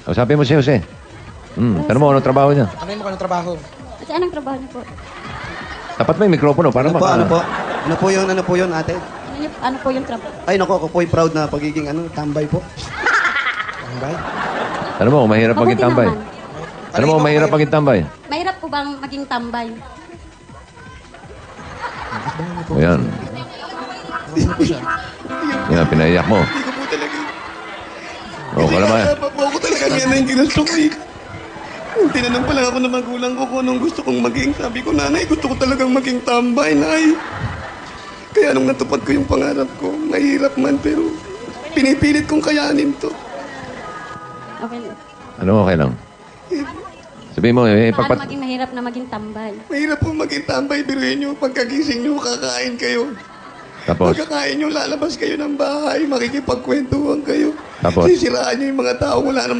Sabi mo si Jose. Tanong mo, anong trabaho niya? Ano mo anong trabaho? Kasi anong trabaho niyo po? Dapat may mikropono para Ano po, ano po? Ano po yun, ate? Ano po yung trabaho? Ay, naku, ako po yung proud na pagiging tambay po. Tambay? Tanong mo, mahirap Mabuti maging tambay. naman. Tanong mo, mahirap maging tambay. Mahirap po bang maging tambay? Ayan. Ano po siya? Yan, pinaiyak mo. Hindi ko po talaga. Oo, kala mo. Po ako talaga yan na yung ginusto ko eh. Tinanong pa lang ako ng magulang ko kung anong gusto kong maging. Sabi ko, nanay, gusto ko talagang maging tambay, nay. Kaya nung natupad ko yung pangarap ko, mahirap man pero pinipilit kong kayanin to. Okay. Ano, okay lang. Sabihin mo, Paano maging mahirap na maging tambay? Mahirap po maging tambay, biruin nyo. Pagkagising nyo, kakain kayo. Tapos, Pagkakain nyo, lalabas kayo ng bahay, makikipagkwentuhan kayo. Tapos? Sisiraan nyo yung mga tao, wala naman